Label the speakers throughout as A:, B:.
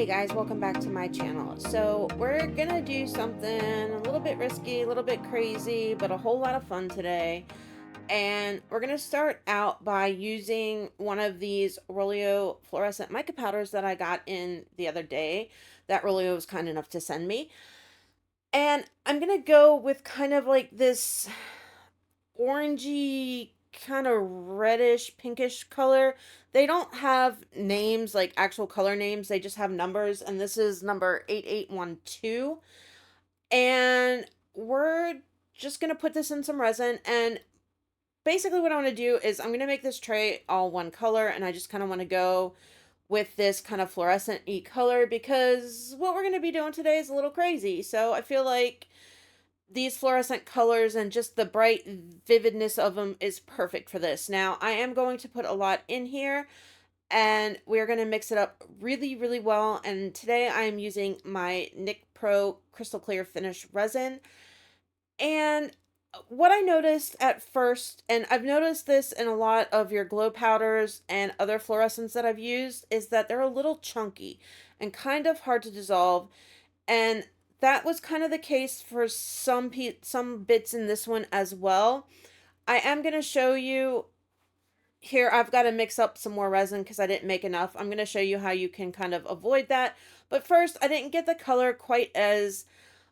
A: Hey guys, welcome back to my channel. So we're gonna do something a little bit risky, a little bit crazy, but a whole lot of fun today. And we're gonna start out by using one of these Rolio fluorescent mica powders that I got in the other day that Rolio was kind enough to send me. And I'm gonna go with kind of like this orangey, kind of reddish, pinkish color. They don't have names, like actual color names. They just have numbers, and this is number 8812. And we're just going to put this in some resin, and basically what I want to do is I'm going to make this tray all one color, and I just kind of want to go with this kind of fluorescent-y color because what we're going to be doing today is a little crazy. So I feel like these fluorescent colors and just the bright vividness of them is perfect for this. Now, I am going to put a lot in here and we're going to mix it up really, really well. And today I am using my NIC Pro Crystal Clear Finish Resin. And what I noticed at first, and I've noticed this in a lot of your glow powders and other fluorescents that I've used, is that they're a little chunky and kind of hard to dissolve. And that was kind of the case for some bits in this one as well. I am going to show you here. I've got to mix up some more resin because I didn't make enough. I'm going to show you how you can kind of avoid that. But first, I didn't get the color quite as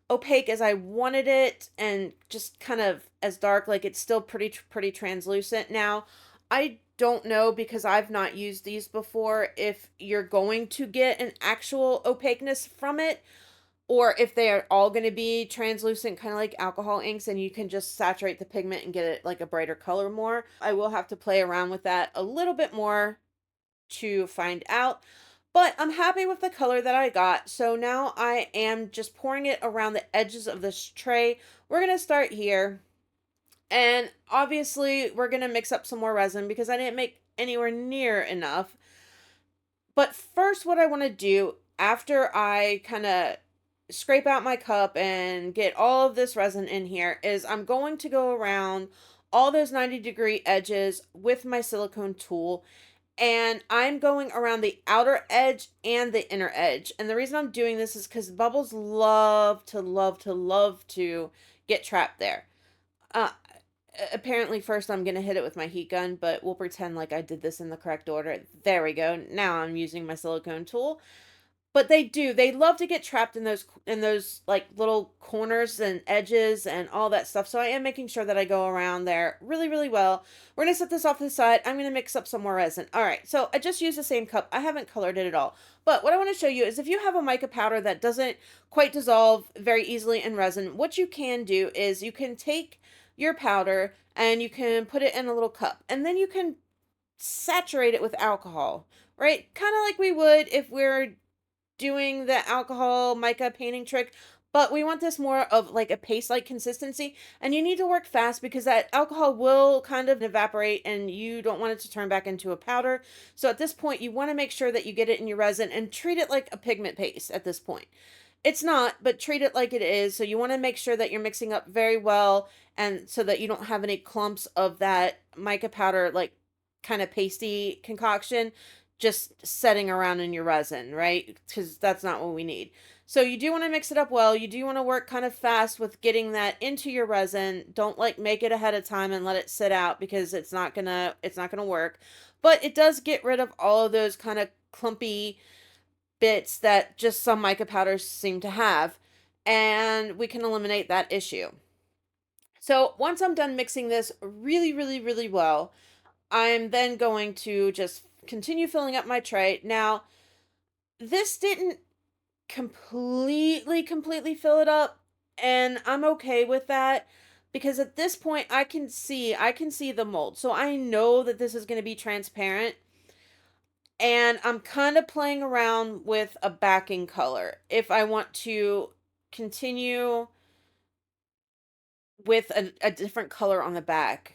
A: opaque as I wanted it and just kind of as dark, like it's still pretty translucent. Now, I don't know because I've not used these before if you're going to get an actual opaqueness from it, or if they are all going to be translucent, kind of like alcohol inks, and you can just saturate the pigment and get it like a brighter color more. I will have to play around with that a little bit more to find out. But I'm happy with the color that I got. So now I am just pouring it around the edges of this tray. We're going to start here. And obviously we're going to mix up some more resin because I didn't make anywhere near enough. But first, what I want to do after I kind of scrape out my cup and get all of this resin in here is I'm going to go around all those 90-degree edges with my silicone tool, and I'm going around the outer edge and the inner edge. And the reason I'm doing this is because bubbles love to get trapped there. Uh, Apparently first I'm going to hit it with my heat gun, but we'll pretend like I did this in the correct order. There we go. Now I'm using my silicone tool. But they love to get trapped in those like little corners and edges and all that stuff. So I am making sure that I go around there really, really well. We're going to set this off to the side. I'm going to mix up some more resin. All right, so I just used the same cup. I haven't colored it at all. But what I want to show you is if you have a mica powder that doesn't quite dissolve very easily in resin, what you can do is you can take your powder and you can put it in a little cup. And then you can saturate it with alcohol, right? Kind of like we would if we're doing the alcohol mica painting trick, but we want this more of like a paste-like consistency, and you need to work fast because that alcohol will kind of evaporate and you don't want it to turn back into a powder. So at this point, you want to make sure that you get it in your resin and treat it like a pigment paste at this point. It's not, but treat it like it is. So you want to make sure that you're mixing up very well and so that you don't have any clumps of that mica powder, like kind of pasty concoction just setting around in your resin, right? Because that's not what we need. So you do want to mix it up well. You do want to work kind of fast with getting that into your resin. Don't like make it ahead of time and let it sit out because it's not gonna work. But it does get rid of all of those kind of clumpy bits that just some mica powders seem to have, and we can eliminate that issue. So once I'm done mixing this really, really, really well, I'm then going to just continue filling up my tray. Now, this didn't completely fill it up, and I'm okay with that because at this point I can see the mold. So I know that this is going to be transparent, and I'm kind of playing around with a backing color if I want to continue with a different color on the back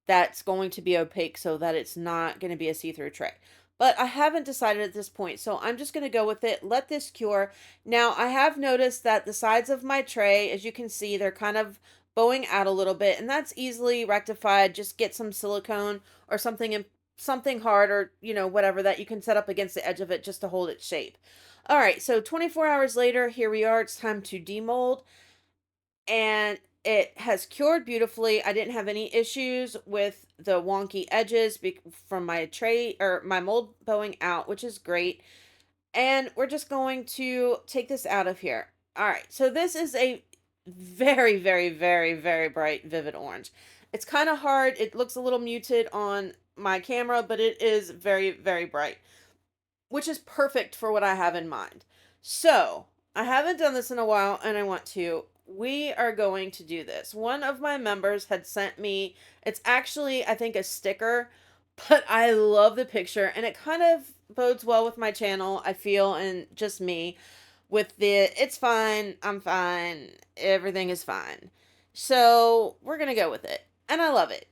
A: that's going to be opaque so that it's not going to be a see-through tray. But I haven't decided at this point, so I'm just going to go with it, let this cure. Now, I have noticed that the sides of my tray, as you can see, they're kind of bowing out a little bit, and that's easily rectified. Just get some silicone or something something hard or, whatever that you can set up against the edge of it just to hold its shape. All right, so 24 hours later, here we are. It's time to demold, and it has cured beautifully. I didn't have any issues with the wonky edges from my tray or my mold bowing out, which is great. And we're just going to take this out of here. All right, so this is a very, very, very, very bright, vivid orange. It's kind of hard. It looks a little muted on my camera, but it is very, very bright, which is perfect for what I have in mind. So, I haven't done this in a while and I want to. We are going to do this. One of my members had sent me, it's actually, I think, a sticker, but I love the picture and it kind of bodes well with my channel, I feel, and just me with it's fine, I'm fine, everything is fine. So, we're going to go with it. And I love it.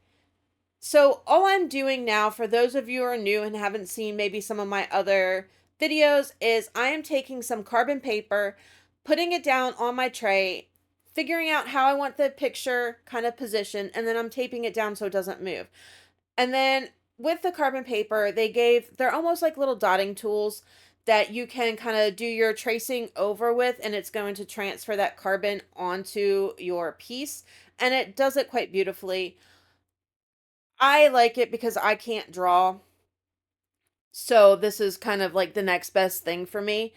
A: So all I'm doing now, for those of you who are new and haven't seen maybe some of my other videos, is I am taking some carbon paper, putting it down on my tray, figuring out how I want the picture kind of positioned, and then I'm taping it down so it doesn't move. And then with the carbon paper, they're almost like little dotting tools that you can kind of do your tracing over with, and it's going to transfer that carbon onto your piece, and it does it quite beautifully. I like it because I can't draw. So this is kind of like the next best thing for me.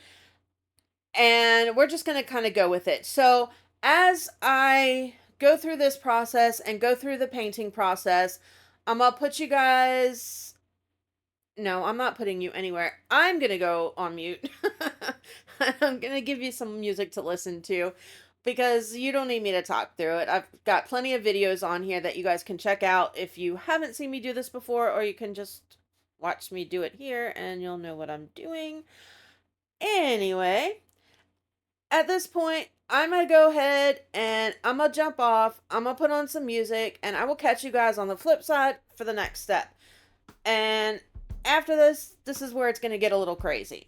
A: And we're just going to kind of go with it. So as I go through this process and go through the painting process, I'm going to put you guys... No, I'm not putting you anywhere. I'm going to go on mute. I'm going to give you some music to listen to, because you don't need me to talk through it. I've got plenty of videos on here that you guys can check out if you haven't seen me do this before, or you can just watch me do it here and you'll know what I'm doing. Anyway, at this point, I'm going to go ahead and I'm going to jump off. I'm going to put on some music and I will catch you guys on the flip side for the next step. And after this is where it's going to get a little crazy.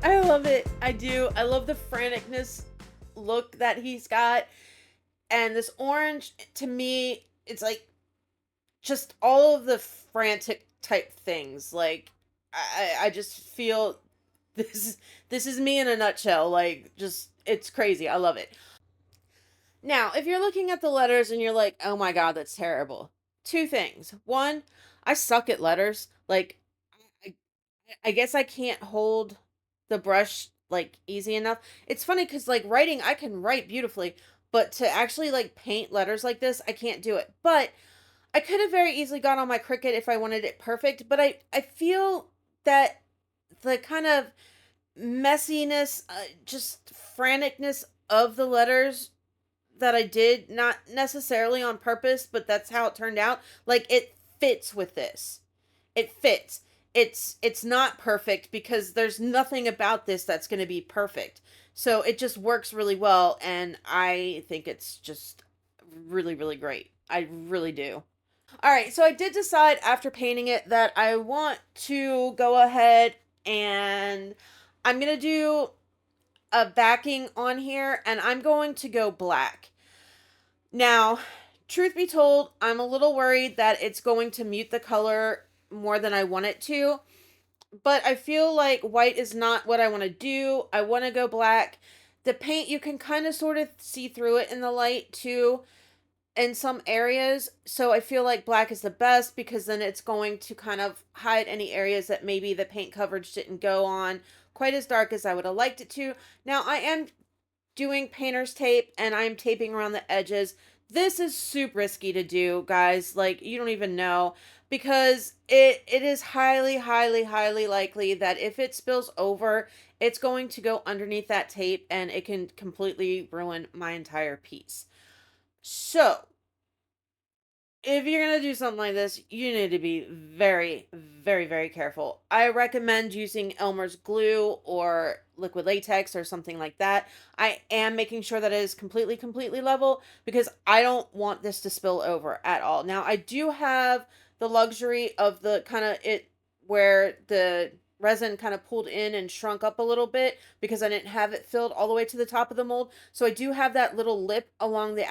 A: I love it. I do. I love the franticness look that he's got. And this orange, to me, it's like just all of the frantic type things. Like I just feel this this is me in a nutshell. Like just it's crazy. I love it. Now, if you're looking at the letters and you're like, "Oh my god, that's terrible." Two things. One, I suck at letters. Like I, I guess I can't hold the brush like easy enough. It's funny cuz like writing, I can write beautifully, but to actually like paint letters like this, I can't do it. But I could have very easily gone on my Cricut if I wanted it perfect, but I feel that the kind of messiness, just franticness of the letters that I did, not necessarily on purpose, but that's how it turned out. Like it fits with this. It fits. It's not perfect because there's nothing about this that's going to be perfect. So it just works really well and I think it's just really really great. I really do. All right, so I did decide after painting it that I want to go ahead and I'm going to do a backing on here and I'm going to go black. Now, truth be told, I'm a little worried that it's going to mute the color more than I want it to, but I feel like white is not what I want to do. I want to go black. The paint, you can kind of sort of see through it in the light too in some areas. So I feel like black is the best because then it's going to kind of hide any areas that maybe the paint coverage didn't go on quite as dark as I would have liked it to. Now I am doing painter's tape and I'm taping around the edges. This is super risky to do, guys. Like you don't even know because it is highly likely that if it spills over, it's going to go underneath that tape and it can completely ruin my entire piece. So, if you're going to do something like this, you need to be very careful. I recommend using Elmer's glue or liquid latex or something like that. I am making sure that it is completely level because I don't want this to spill over at all. Now, I do have the luxury of the kind of it where the resin kind of pulled in and shrunk up a little bit because I didn't have it filled all the way to the top of the mold. So I do have that little lip along the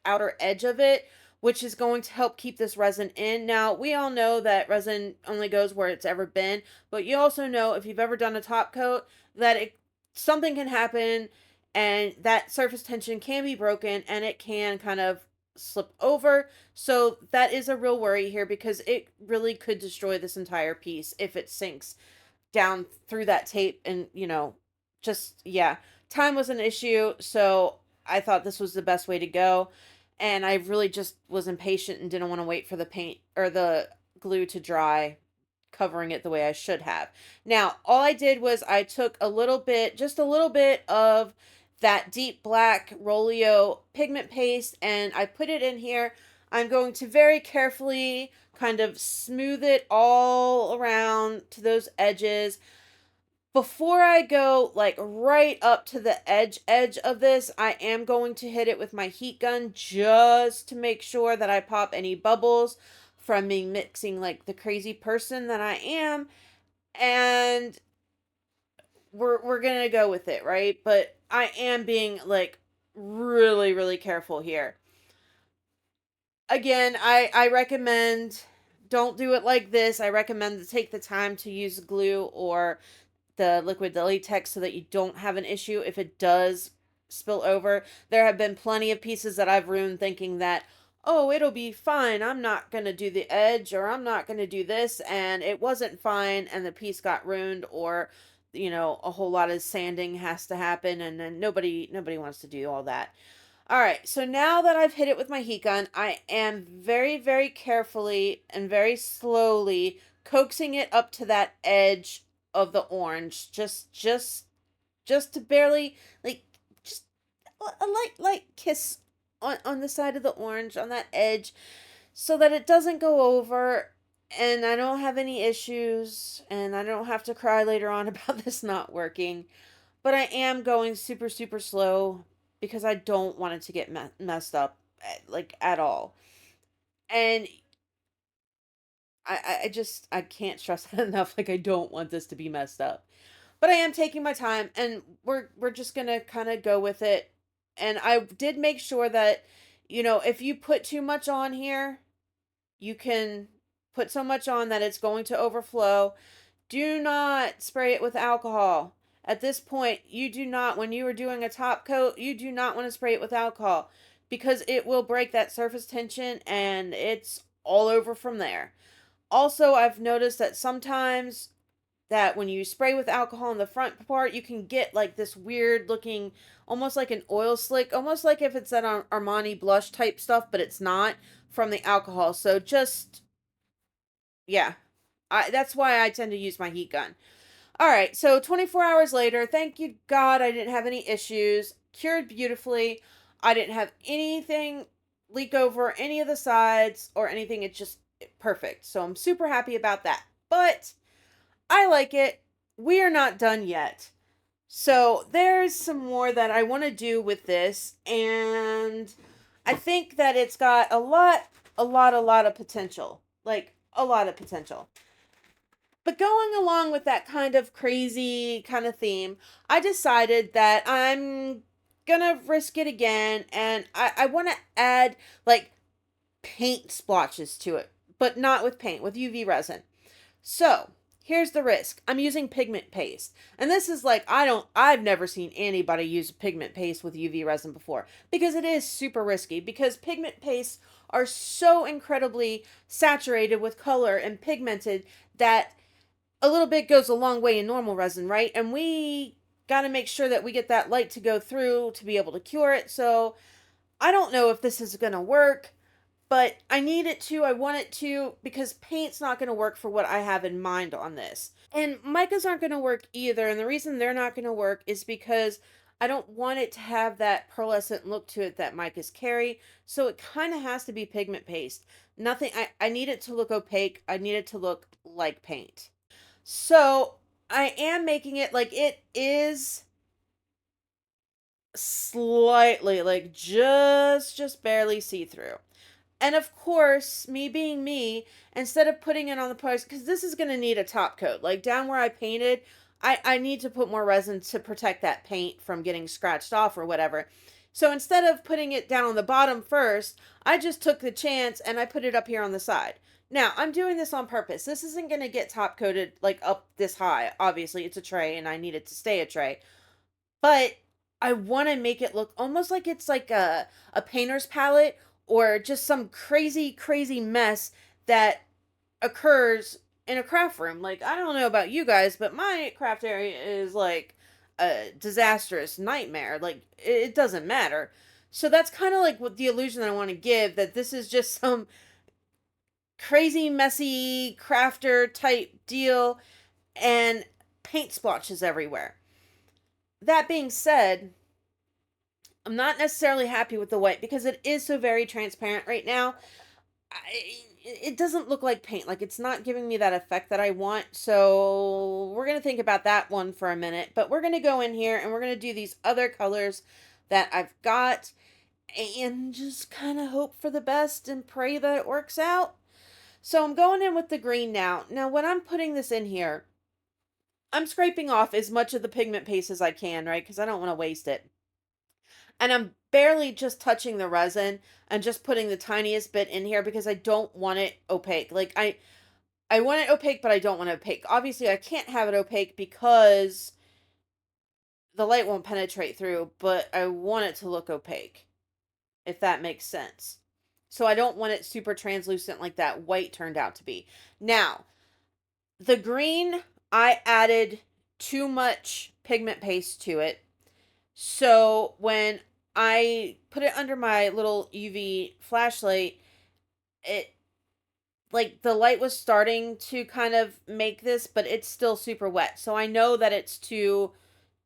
A: outer edge of it, which is going to help keep this resin in. Now, we all know that resin only goes where it's ever been, but you also know if you've ever done a top coat that something can happen and that surface tension can be broken and it can kind of slip over. So that is a real worry here because it really could destroy this entire piece if it sinks down through that tape and, just yeah, time was an issue, so I thought this was the best way to go. And I really just was impatient and didn't want to wait for the paint or the glue to dry, covering it the way I should have. Now, all I did was I took a little bit, just a little bit of that deep black Rolio pigment paste and I put it in here. I'm going to very carefully kind of smooth it all around to those edges. Before I go like right up to the edge of this, I am going to hit it with my heat gun just to make sure that I pop any bubbles from me mixing like the crazy person that I am. And we're going to go with it, right? But I am being like really careful here. Again, I recommend don't do it like this. I recommend to take the time to use glue or the liquid latex so that you don't have an issue if it does spill over. There have been plenty of pieces that I've ruined thinking that, oh, it'll be fine. I'm not going to do the edge or I'm not going to do this. And it wasn't fine and the piece got ruined or, a whole lot of sanding has to happen. And then nobody wants to do all that. All right, so now that I've hit it with my heat gun, I am very carefully and very slowly coaxing it up to that edge of the orange, just to barely like just a light kiss on the side of the orange on that edge, so that it doesn't go over, and I don't have any issues, and I don't have to cry later on about this not working. But I am going super slow because I don't want it to get messed up like at all. And I just I can't stress that enough. Like I don't want this to be messed up. But I am taking my time, and we're just gonna kind of go with it. And I did make sure that, if you put too much on here, you can put so much on that it's going to overflow. Do not spray it with alcohol. At this point, you do not, when you are doing a top coat, you do not want to spray it with alcohol because it will break that surface tension and it's all over from there. Also, I've noticed that sometimes that when you spray with alcohol in the front part, you can get like this weird looking, almost like an oil slick, almost like if it's that Armani blush type stuff, but it's not from the alcohol. So just, yeah, that's why I tend to use my heat gun. All right, so 24 hours later, thank you God I didn't have any issues. Cured beautifully. I didn't have anything leak over any of the sides or anything. It's just perfect. So I'm super happy about that. But I like it. We are not done yet. So there's some more that I want to do with this, and I think that it's got a lot of potential. Like a lot of potential. But going along with that kind of crazy kind of theme, I decided that I'm gonna risk it again, and I want to add like paint splotches to it, but not with paint, with UV resin. So here's the risk. I'm using pigment paste. And this is like, I've never seen anybody use pigment paste with UV resin before because it is super risky because pigment pastes are so incredibly saturated with color and pigmented that a little bit goes a long way in normal resin, right? And we got to make sure that we get that light to go through to be able to cure it. So I don't know if this is going to work, but I need it to. I want it to because paint's not going to work for what I have in mind on this. And micas aren't going to work either. And the reason they're not going to work is because I don't want it to have that pearlescent look to it that micas carry. So it kind of has to be pigment paste. Nothing, I need it to look opaque. I need it to look like paint. So I am making it like it is slightly, like just barely see-through. And of course, me being me, instead of putting it on the post, because this is going to need a top coat, like down where I painted, I need to put more resin to protect that paint from getting scratched off or whatever. So instead of putting it down on the bottom first, I just took the chance and I put it up here on the side. Now, I'm doing this on purpose. This isn't going to get top coated like up this high. Obviously, it's a tray and I need it to stay a tray. But I want to make it look almost like it's like a painter's palette or just some crazy, crazy mess that occurs in a craft room. Like, I don't know about you guys, but my craft area is like a disastrous nightmare. Like, it doesn't matter. So that's kind of like what the illusion that I want to give, that this is just some crazy, messy crafter type deal and paint splotches everywhere. That being said, I'm not necessarily happy with the white because it is so very transparent right now. It doesn't look like paint. Like, it's not giving me that effect that I want. So we're going to think about that one for a minute. But we're going to go in here and we're going to do these other colors that I've got and just kind of hope for the best and pray that it works out. So I'm going in with the green now. Now, when I'm putting this in here, I'm scraping off as much of the pigment paste as I can, right? Because I don't want to waste it. And I'm barely just touching the resin and just putting the tiniest bit in here because I don't want it opaque. Like, I want it opaque, but I don't want it opaque. Obviously, I can't have it opaque because the light won't penetrate through, but I want it to look opaque, if that makes sense. So I don't want it super translucent like that white turned out to be. Now, the green, I added too much pigment paste to it. So when I put it under my little UV flashlight, it, like, the light was starting to kind of make this, but it's still super wet. So I know that it's too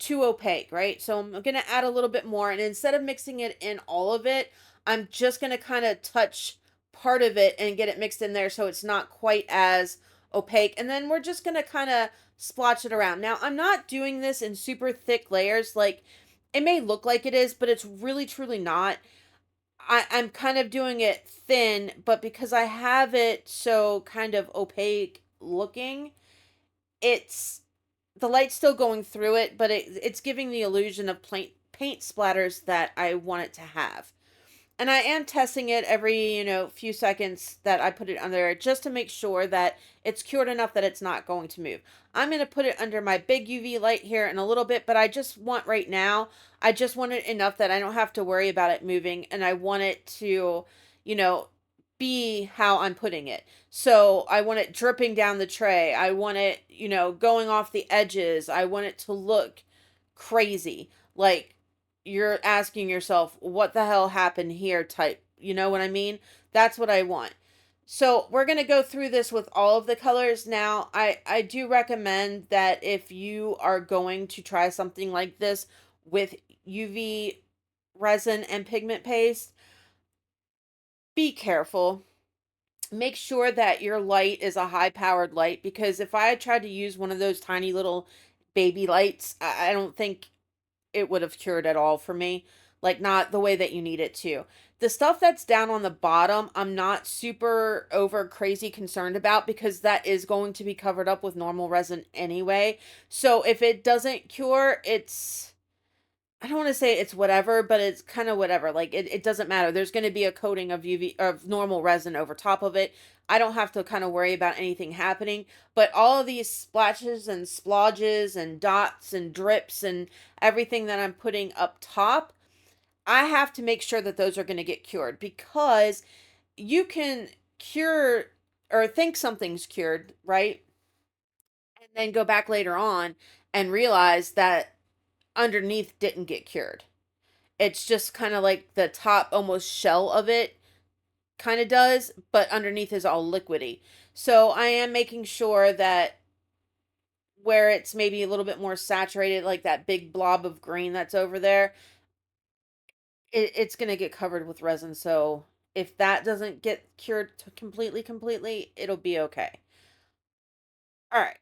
A: opaque, right? So I'm going to add a little bit more, and instead of mixing it in all of it, I'm just going to kind of touch part of it and get it mixed in there so it's not quite as opaque. And then we're just going to kind of splotch it around. Now, I'm not doing this in super thick layers. Like, it may look like it is, but it's really truly not. I'm kind of doing it thin, but because I have it so kind of opaque looking, it's the light's still going through it, but it's giving the illusion of paint splatters that I want it to have. And I am testing it every, few seconds that I put it under there just to make sure that it's cured enough that it's not going to move. I'm going to put it under my big UV light here in a little bit, but I just want right now, I just want it enough that I don't have to worry about it moving, and I want it to, you know, be how I'm putting it. So I want it dripping down the tray. I want it, going off the edges. I want it to look crazy. Like you're asking yourself, what the hell happened here type. You know what I mean? That's what I want. So we're going to go through this with all of the colors. Now, I do recommend that if you are going to try something like this with UV resin and pigment paste, be careful. Make sure that your light is a high powered light, because if I had tried to use one of those tiny little baby lights, I don't think it would have cured at all for me. Like, not the way that you need it to. The stuff that's down on the bottom, I'm not super over crazy concerned about, because that is going to be covered up with normal resin anyway. So if it doesn't cure, I don't want to say it's whatever, but it's kind of whatever. Like it doesn't matter. There's going to be a coating of UV of normal resin over top of it. I don't have to kind of worry about anything happening. But all of these splashes and splodges and dots and drips and everything that I'm putting up top, I have to make sure that those are going to get cured, because you can cure or think something's cured, right? And then go back later on and realize that underneath didn't get cured. It's just kind of like the top almost shell of it kind of does, but underneath is all liquidy. So I am making sure that where it's maybe a little bit more saturated, like that big blob of green that's over there, it's going to get covered with resin. So if that doesn't get cured completely, it'll be okay. All right.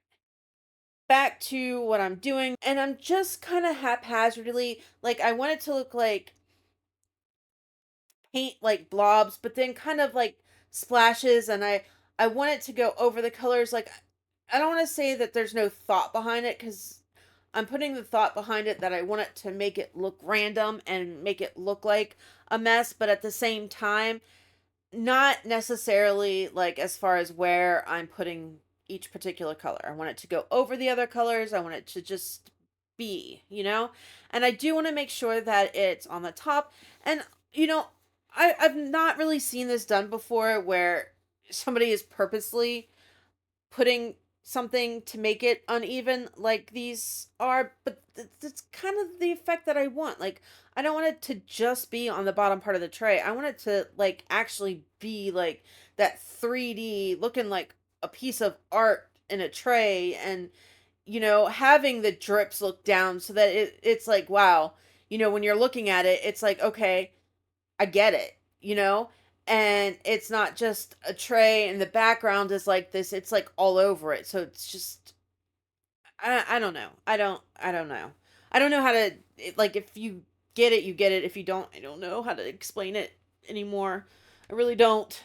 A: Back to what I'm doing. And I'm just kind of haphazardly, like, I want it to look like paint like blobs, but then kind of like splashes, and I want it to go over the colors. Like, I don't want to say that there's no thought behind it, because I'm putting the thought behind it that I want it to make it look random and make it look like a mess, but at the same time, not necessarily like as far as where I'm putting each particular color. I want it to go over the other colors. I want it to just be. And I do want to make sure that it's on the top. And, you know, I've not really seen this done before, where somebody is purposely putting something to make it uneven like these are, but it's kind of the effect that I want. Like, I don't want it to just be on the bottom part of the tray. I want it to like actually be like that 3D looking like a piece of art in a tray, and having the drips look down so that it's like, wow, when you're looking at it, it's like, okay, I get it. And it's not just a tray and the background is like this, it's like all over it. So it's just, I don't know. I don't know. I don't know how to, like, if you get it, you get it. If you don't, I don't know how to explain it anymore. I really don't.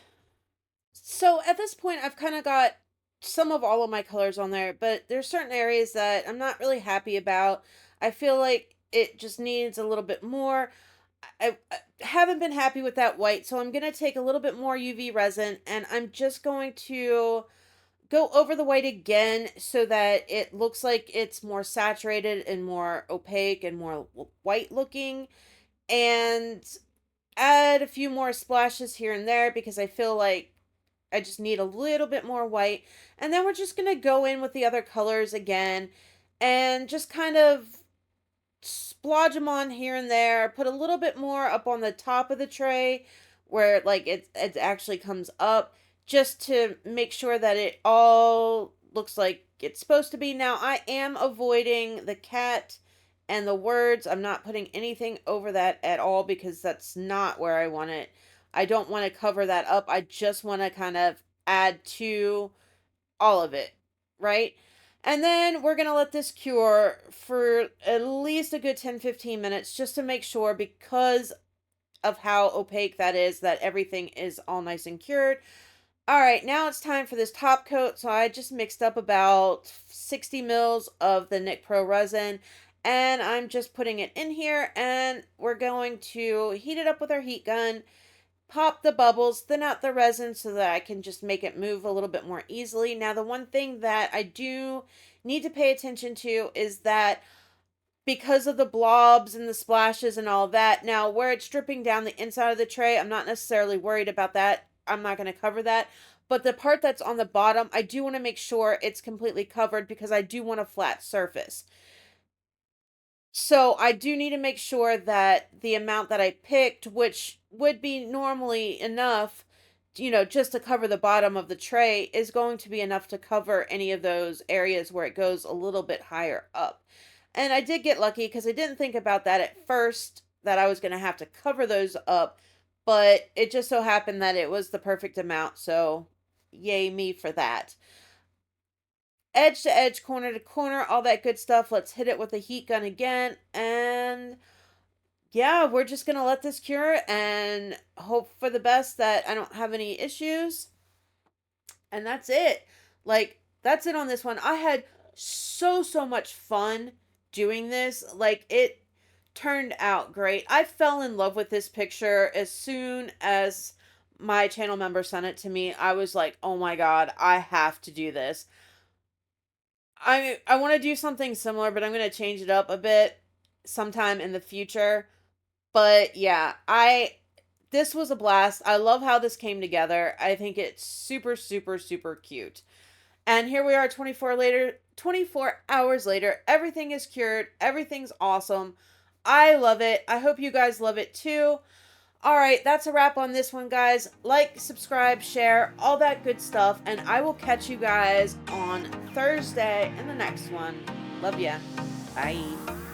A: So at this point, I've kind of got some of all of my colors on there, but there's certain areas that I'm not really happy about. I feel like it just needs a little bit more. I haven't been happy with that white, so I'm going to take a little bit more UV resin, and I'm just going to go over the white again so that it looks like it's more saturated and more opaque and more white looking, and add a few more splashes here and there, because I feel like I just need a little bit more white. And then we're just going to go in with the other colors again and just kind of splodge them on here and there. Put a little bit more up on the top of the tray where like it actually comes up, just to make sure that it all looks like it's supposed to be. Now I am avoiding the cat and the words. I'm not putting anything over that at all, because that's not where I want it. I don't want to cover that up. I just want to kind of add to all of it, right? And then we're going to let this cure for at least a good 10-15 minutes, just to make sure, because of how opaque that is, that everything is all nice and cured. All right, now it's time for this top coat. So I just mixed up about 60 mils of the Nic Pro resin, and I'm just putting it in here, and we're going to heat it up with our heat gun, pop the bubbles, thin out the resin so that I can just make it move a little bit more easily. Now, the one thing that I do need to pay attention to is that because of the blobs and the splashes and all that, now where it's dripping down the inside of the tray, I'm not necessarily worried about that. I'm not going to cover that. But the part that's on the bottom, I do want to make sure it's completely covered because I do want a flat surface. So I do need to make sure that the amount that I picked, which would be normally enough, just to cover the bottom of the tray, is going to be enough to cover any of those areas where it goes a little bit higher up. And I did get lucky because I didn't think about that at first, that I was going to have to cover those up, but it just so happened that it was the perfect amount. So yay me for that. Edge to edge, corner to corner, all that good stuff. Let's hit it with a heat gun again. And yeah, we're just going to let this cure and hope for the best that I don't have any issues. And that's it. Like, that's it on this one. I had so much fun doing this. Like, it turned out great. I fell in love with this picture as soon as my channel member sent it to me. I was like, oh my God, I have to do this. I want to do something similar, but I'm going to change it up a bit sometime in the future. But yeah, this was a blast. I love how this came together. I think it's super cute. And here we are 24 hours later. Everything is cured. Everything's awesome. I love it. I hope you guys love it too. All right, that's a wrap on this one, guys. Like, subscribe, share, all that good stuff. And I will catch you guys on Thursday in the next one. Love ya. Bye.